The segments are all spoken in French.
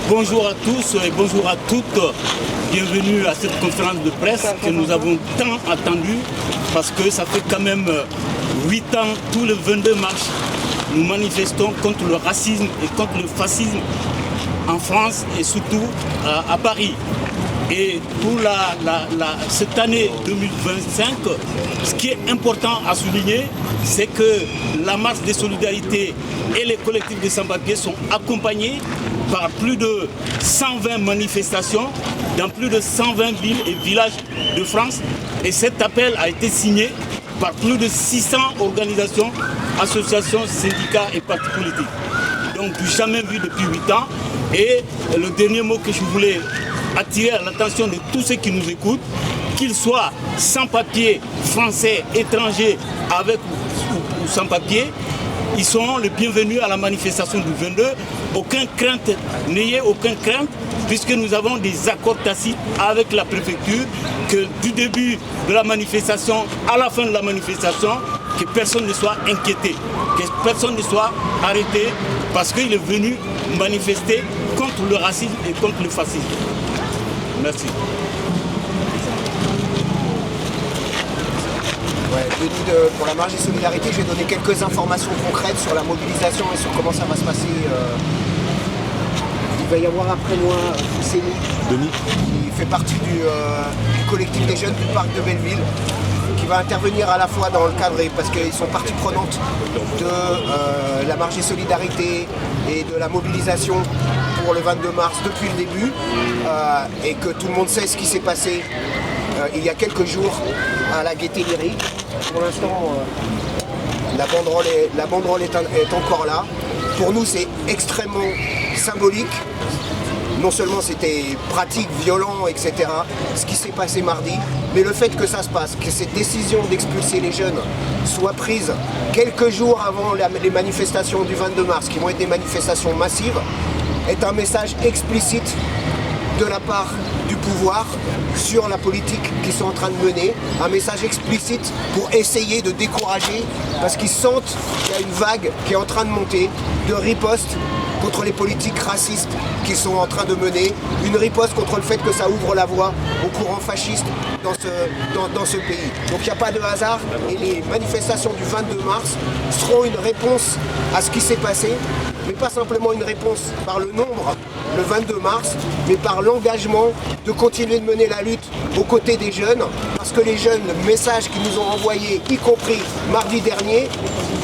Bonjour à tous et bonjour à toutes. Bienvenue à cette conférence de presse que nous avons tant attendue parce que ça fait quand même 8 ans, tous les 22 mars, nous manifestons contre le racisme et contre le fascisme en France et surtout à Paris. Et pour cette année 2025, ce qui est important à souligner, c'est que la marche des solidarités et les collectifs de sans-papiers sont accompagnés par plus de 120 manifestations dans plus de 120 villes et villages de France. Et cet appel a été signé par plus de 600 organisations, associations, syndicats et partis politiques. Donc du jamais vu depuis 8 ans. Et le dernier mot que je voulais attirer à l'attention de tous ceux qui nous écoutent, qu'ils soient sans papier, français, étrangers, avec ou sans papier, ils seront les bienvenus à la manifestation du 22. Aucune crainte, n'ayez aucune crainte, puisque nous avons des accords tacites avec la préfecture, que du début de la manifestation à la fin de la manifestation, que personne ne soit inquiété, que personne ne soit arrêté, parce qu'il est venu manifester contre le racisme et contre le fascisme. Merci. Pour la marche des solidarités, je vais donner quelques informations concrètes sur la mobilisation et sur comment ça va se passer. Il va y avoir après moi Fousseni, qui fait partie du collectif des jeunes du parc de Belleville, qui va intervenir à la fois dans le cadre, parce qu'ils sont partie prenante de la marche des solidarités et de la mobilisation pour le 22 mars depuis le début, et que tout le monde sait ce qui s'est passé il y a quelques jours à la Gaîté Lyrique. Pour l'instant, la banderole est encore là. Pour nous, c'est extrêmement symbolique. Non seulement c'était pratique, violent, etc., ce qui s'est passé mardi, mais le fait que ça se passe, que cette décision d'expulser les jeunes soit prise quelques jours avant les manifestations du 22 mars, qui vont être des manifestations massives, est un message explicite de la part du pouvoir sur la politique qu'ils sont en train de mener, un message explicite pour essayer de décourager, parce qu'ils sentent qu'il y a une vague qui est en train de monter de riposte contre les politiques racistes qu'ils sont en train de mener, une riposte contre le fait que ça ouvre la voie au courant fasciste dans ce pays. Donc il n'y a pas de hasard, et les manifestations du 22 mars seront une réponse à ce qui s'est passé, mais pas simplement une réponse par le nombre, le 22 mars, mais par l'engagement de continuer de mener la lutte aux côtés des jeunes, parce que les jeunes, le message qu'ils nous ont envoyé, y compris mardi dernier,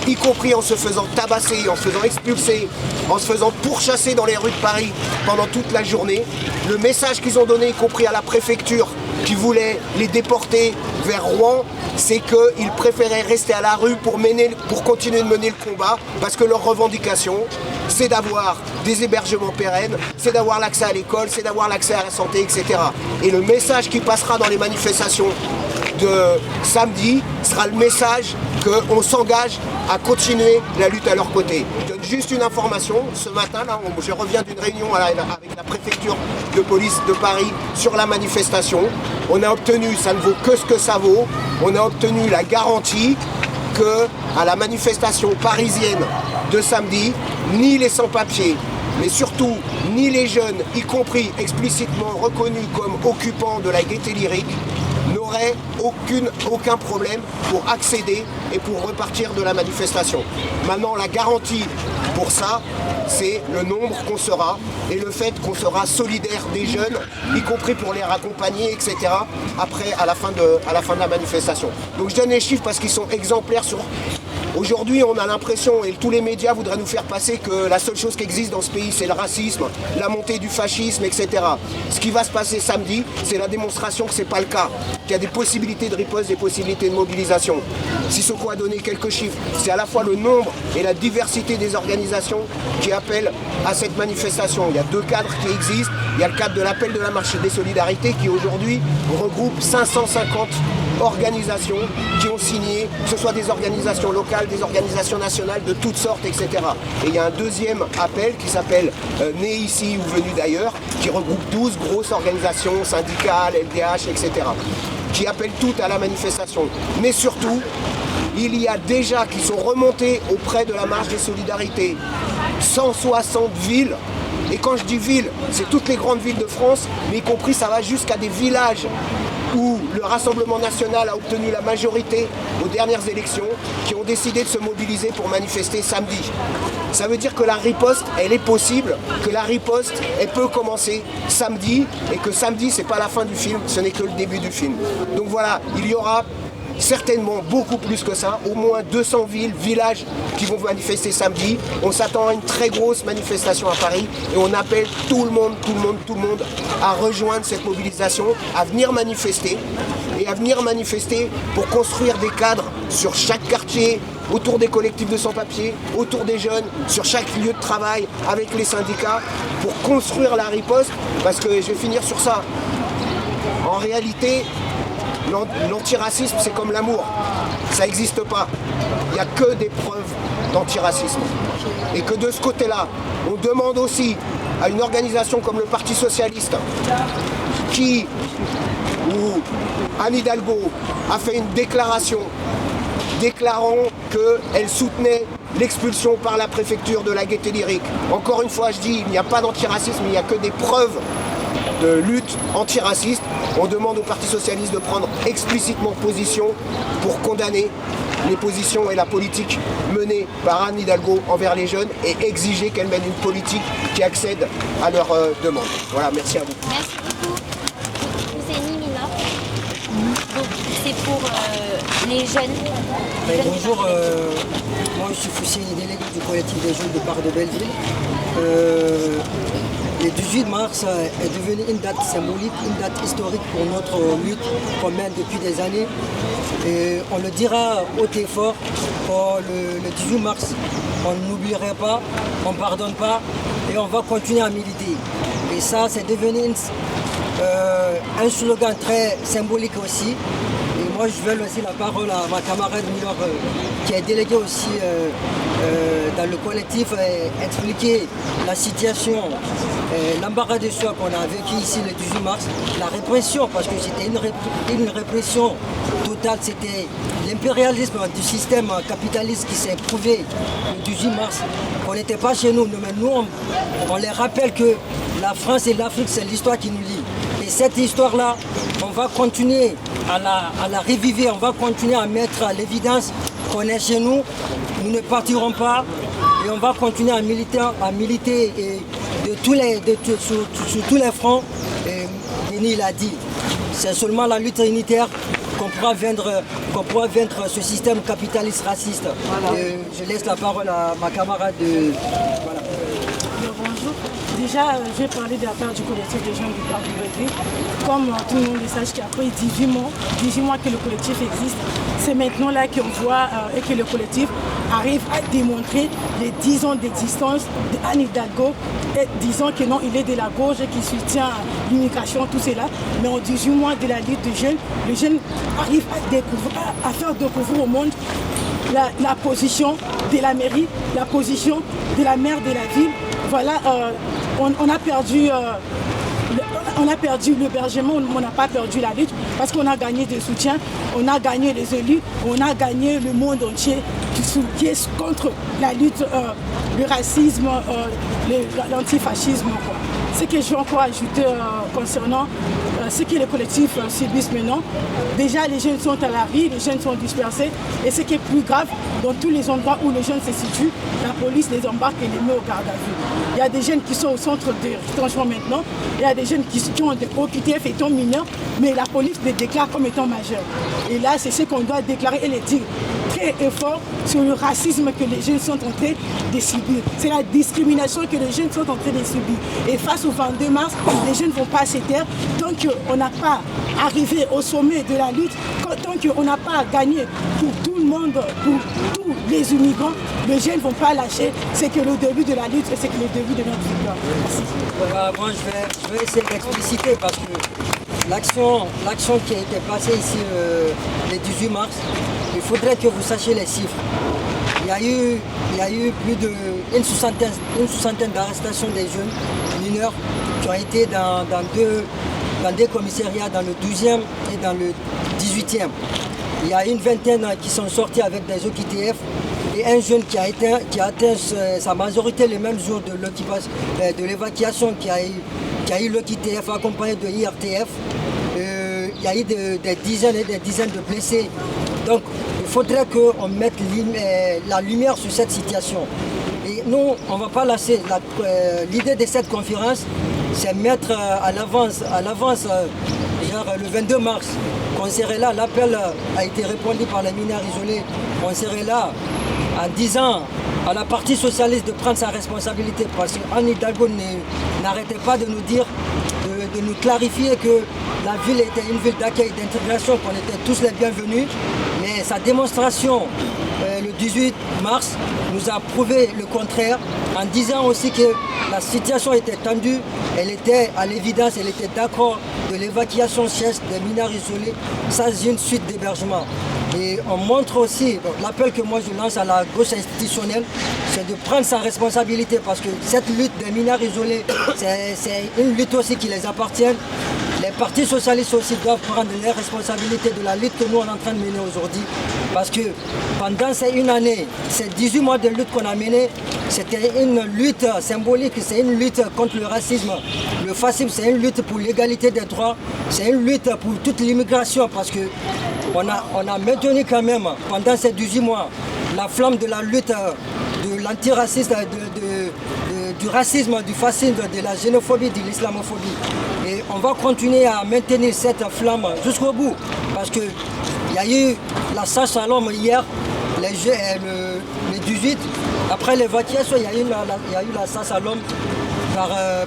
y compris en se faisant tabasser, en se faisant expulser, en se faisant pourchasser dans les rues de Paris pendant toute la journée, le message qu'ils ont donné, y compris à la préfecture, qui voulait les déporter vers Rouen, c'est qu'ils préféraient rester à la rue pour continuer de mener le combat, parce que leur revendication, c'est d'avoir des hébergements pérennes, c'est d'avoir l'accès à l'école, c'est d'avoir l'accès à la santé, etc. Et le message qui passera dans les manifestations de samedi sera le message qu'on s'engage à continuer la lutte à leur côté. Je donne juste une information, ce matin, là, je reviens d'une réunion avec la préfecture de police de Paris sur la manifestation. On a obtenu, ça ne vaut que ce que ça vaut, on a obtenu la garantie que à la manifestation parisienne de samedi, ni les sans-papiers, mais surtout ni les jeunes, y compris explicitement reconnus comme occupants de la Gaîté Lyrique, n'auraient aucun problème pour accéder et pour repartir de la manifestation. Maintenant, la garantie pour ça, c'est le nombre qu'on sera et le fait qu'on sera solidaire des jeunes, y compris pour les raccompagner, etc., après, à la fin de la manifestation. Donc je donne les chiffres parce qu'ils sont exemplaires sur... Aujourd'hui, on a l'impression, et tous les médias voudraient nous faire passer, que la seule chose qui existe dans ce pays, c'est le racisme, la montée du fascisme, etc. Ce qui va se passer samedi, c'est la démonstration que ce n'est pas le cas, qu'il y a des possibilités de riposte, des possibilités de mobilisation. Sissoko a donné quelques chiffres. C'est à la fois le nombre et la diversité des organisations qui appellent à cette manifestation. Il y a deux cadres qui existent. Il y a le cadre de l'appel de la marche des solidarités qui aujourd'hui regroupe 550 organisations qui ont signé, que ce soit des organisations locales, des organisations nationales de toutes sortes, etc. Et il y a un deuxième appel qui s'appelle Né ici ou venu d'ailleurs, qui regroupe 12 grosses organisations syndicales, LDH, etc., qui appellent toutes à la manifestation. Mais surtout, il y a déjà qui sont remontés auprès de la marche des solidarités 160 villes Et quand je dis ville, c'est toutes les grandes villes de France, mais y compris ça va jusqu'à des villages où le Rassemblement national a obtenu la majorité aux dernières élections, qui ont décidé de se mobiliser pour manifester samedi. Ça veut dire que la riposte, elle est possible, que la riposte, elle peut commencer samedi, et que samedi, c'est pas la fin du film, ce n'est que le début du film. Donc voilà, il y aura certainement beaucoup plus que ça, au moins 200 villages qui vont manifester samedi. On s'attend à une très grosse manifestation à Paris et on appelle tout le monde à rejoindre cette mobilisation, à venir manifester et à venir manifester pour construire des cadres sur chaque quartier, autour des collectifs de sans-papiers, autour des jeunes, sur chaque lieu de travail, avec les syndicats, pour construire la riposte, parce que je vais finir sur ça. En réalité, l'antiracisme, c'est comme l'amour. Ça n'existe pas. Il n'y a que des preuves d'antiracisme. Et que de ce côté-là, on demande aussi à une organisation comme le Parti Socialiste, où Anne Hidalgo a fait une déclaration déclarant qu'elle soutenait l'expulsion par la préfecture de la Gaîté Lyrique. Encore une fois, je dis, il n'y a pas d'antiracisme, il n'y a que des preuves de lutte antiraciste. On demande au Parti Socialiste de prendre explicitement position pour condamner les positions et la politique menée par Anne Hidalgo envers les jeunes et exiger qu'elle mène une politique qui accède à leurs demandes. Voilà, merci à vous. Merci beaucoup. Ousseini Mina. Donc c'est pour les jeunes. Bonjour, moi je suis Fousseini, délégué du collectif des jeunes de Parc de Belleville. Le 18 mars est devenu une date symbolique, une date historique pour notre lutte qu'on mène depuis des années. Et on le dira haut et fort, le 18 mars, on n'oublierait pas, on ne pardonne pas et on va continuer à militer. Et ça, c'est devenu un slogan très symbolique aussi. Et moi, je vais laisser la parole à ma camarade Milor, qui est déléguée aussi dans le collectif, expliquer la situation, l'embarras de choix qu'on a vécu ici le 18 mars, la répression, parce que c'était une répression totale, c'était l'impérialisme du système capitaliste qui s'est prouvé le 18 mars. On n'était pas chez nous, mais nous, on les rappelle que la France et l'Afrique, c'est l'histoire qui nous lie. Et cette histoire-là, on va continuer à la reviver, on va continuer à mettre à l'évidence qu'on est chez nous, nous ne partirons pas et on va continuer à militer et sur tous les fronts. Et Denis l'a dit, c'est seulement la lutte unitaire qu'on pourra vaincre ce système capitaliste raciste. Voilà. Je laisse la parole à ma camarade. Voilà. Bonjour. Déjà, je vais parler de la part du collectif des jeunes du Parc de Belleville. Comme tout le monde le sache qu'après 18 mois que le collectif existe, c'est maintenant là qu'on voit et que le collectif arrive à démontrer les 10 ans d'existence d'Anne Hidalgo. Et disons que non, il est de la gauche qui soutient l'immigration, tout cela. Mais en 18 mois de la lutte des jeunes, les jeunes arrivent à faire découvrir au monde la position de la mairie, la position de la maire de la ville. Voilà, on a perdu l'hébergement, on n'a pas perdu la lutte parce qu'on a gagné des soutiens, on a gagné les élus, on a gagné le monde entier qui est contre la lutte, le racisme, l'antifascisme. Ce que je vais encore ajouter concernant ce que les collectifs subissent maintenant, déjà les jeunes sont à la rue, les jeunes sont dispersés et ce qui est plus grave, dans tous les endroits où les jeunes se situent, la police les embarque et les met au garde à vue. Il y a des jeunes qui sont au centre de retranchement maintenant, il y a des jeunes qui ont des OQTF étant mineurs, mais la police les déclare comme étant majeurs. Et là, c'est ce qu'on doit déclarer et les dire très fort sur le racisme que les jeunes sont en train de subir. C'est la discrimination que les jeunes sont en train de subir. Et face au 22 mars, les jeunes ne vont pas se taire tant qu'on n'a pas arrivé au sommet de la lutte, tant qu'on n'a pas gagné pour tout le monde, pour tous les immigrants, les jeunes ne vont pas lâcher. C'est que le début de la lutte et c'est que le début de notre victoire. Merci. Voilà, moi je vais essayer d'expliciter parce que l'action qui a été passée ici le 18 mars, il faudrait que vous sachiez les chiffres. Il y a eu plus d'une soixantaine d'arrestations des jeunes mineurs qui ont été dans des commissariats, dans le 12e et dans le 18e. Il y a une vingtaine qui sont sortis avec des OQTF et un jeune qui a atteint sa majorité le même jour de l'évacuation, qui a eu l'OQTF accompagné de l'IRTF. Il y a eu des dizaines et des dizaines de blessés. Donc il faudrait qu'on mette la lumière sur cette situation. Et nous, on ne va pas lasser. L'idée de cette conférence, c'est mettre à l'avance, le 22 mars, qu'on serait là. L'appel a été répondu par les mineurs isolés. On serait là en disant à la partie socialiste de prendre sa responsabilité, parce qu'Anne Hidalgo n'arrêtait pas de nous dire, de nous clarifier que la ville était une ville d'accueil et d'intégration, qu'on était tous les bienvenus. Mais sa démonstration le 18 mars nous a prouvé le contraire, en disant aussi que la situation était tendue, elle était à l'évidence, elle était d'accord de l'évacuation siège des mineurs isolés sans une suite d'hébergement. Et on montre aussi, l'appel que moi je lance à la gauche institutionnelle, c'est de prendre sa responsabilité, parce que cette lutte des mineurs isolés, c'est une lutte aussi qui les appartient. Les partis socialistes aussi doivent prendre les responsabilités de la lutte que nous on est en train de mener aujourd'hui. Parce que pendant ces une année, ces 18 mois de lutte qu'on a menée, c'était une lutte symbolique, c'est une lutte contre le racisme, le fascisme, c'est une lutte pour l'égalité des droits, c'est une lutte pour toute l'immigration, parce que on a maintenu quand même pendant ces 18 mois la flamme de la lutte de l'antiracisme, du racisme, du fascisme, de la xénophobie, de l'islamophobie. Et on va continuer à maintenir cette flamme jusqu'au bout, parce qu'il y a eu la chasse à l'homme hier, le 18, après l'évacuation, il y a eu la chasse à l'homme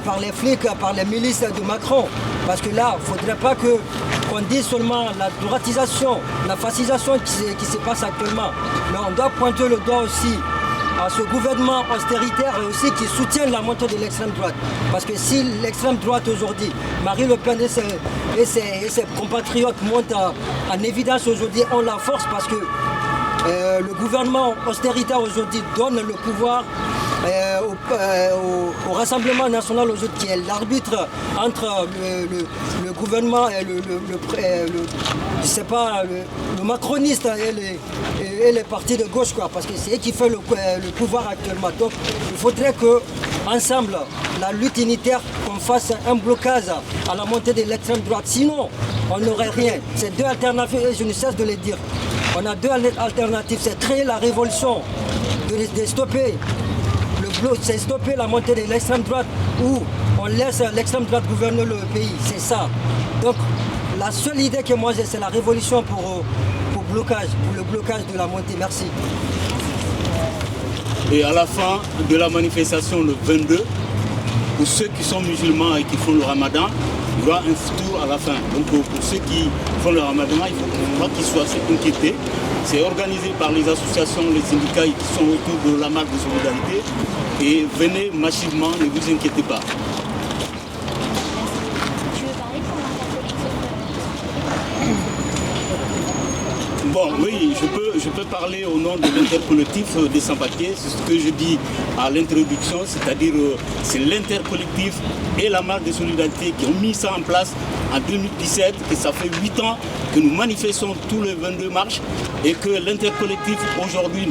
par les flics, par les milices de Macron. Parce que là, il ne faudrait pas qu'on dise seulement la droitisation, la fascisation qui se passe actuellement. Mais on doit pointer le doigt aussi à ce gouvernement austéritaire et aussi qui soutient la montée de l'extrême droite. Parce que si l'extrême droite aujourd'hui, Marine Le Pen et ses compatriotes montent en évidence aujourd'hui, on la force parce que le gouvernement austéritaire aujourd'hui donne le pouvoir au Rassemblement national aujourd'hui, qui est l'arbitre entre le gouvernement et je sais pas, le macroniste et les partis de gauche, quoi, parce que c'est eux qui font le pouvoir actuellement. Donc il faudrait que ensemble, la lutte unitaire, qu'on fasse un blocage à la montée de l'extrême droite. Sinon, on n'aurait rien. C'est deux alternatives, et je ne cesse de les dire. On a deux alternatives, c'est créer la révolution, de stopper c'est stopper la montée de l'extrême droite, ou on laisse l'extrême droite gouverner le pays, c'est ça. Donc la seule idée que moi j'ai, c'est la révolution pour le blocage de la montée. Merci. Et à la fin de la manifestation le 22, pour ceux qui sont musulmans et qui font le ramadan, il y aura un futur à la fin. Donc pour ceux qui font le ramadan, il faut pas qu'ils soient assez inquiétés. C'est organisé par les associations, les syndicats qui sont autour de la marche de solidarité. Et venez massivement, ne vous inquiétez pas. Tu veux parler pour Bon, oui, je peux parler au nom de l'intercollectif des sans-papiers. C'est ce que je dis à l'introduction, c'est-à-dire c'est l'intercollectif et la marche de solidarité qui ont mis ça en place en 2017, et ça fait 8 ans que nous manifestons tous les 22 marches, et que l'intercollectif aujourd'hui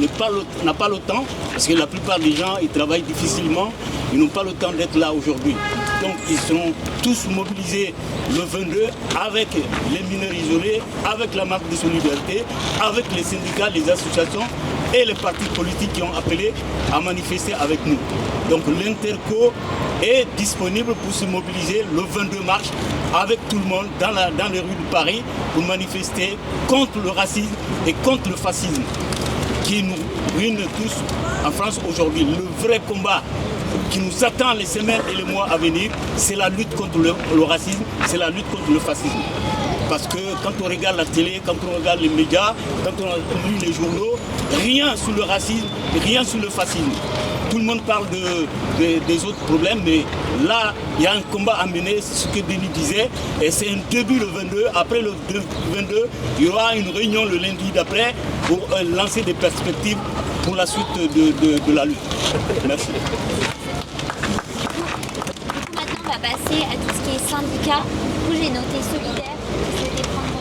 n'a pas le temps, parce que la plupart des gens ils travaillent difficilement, ils n'ont pas le temps d'être là aujourd'hui. Donc ils seront tous mobilisés le 22 avec les mineurs isolés, avec la marche de solidarité, avec les syndicats, les associations et les partis politiques qui ont appelé à manifester avec nous. Donc l'Interco est disponible pour se mobiliser le 22 mars avec tout le monde dans les rues de Paris pour manifester contre le racisme et contre le fascisme qui nous ruine tous en France aujourd'hui. Le vrai combat qui nous attend les semaines et les mois à venir, c'est la lutte contre le racisme, c'est la lutte contre le fascisme. Parce que quand on regarde la télé, quand on regarde les médias, quand on lit les journaux, rien sur le racisme, rien sur le fascisme. Tout le monde parle des autres problèmes, mais là, il y a un combat à mener, c'est ce que Denis disait, et c'est un début le 22. Après le 22, il y aura une réunion le lundi d'après pour lancer des perspectives pour la suite de la lutte. Merci. Maintenant, on va passer à tout ce qui est syndicat. Du coup, j'ai noté solidaire. Vous souhaitez prendre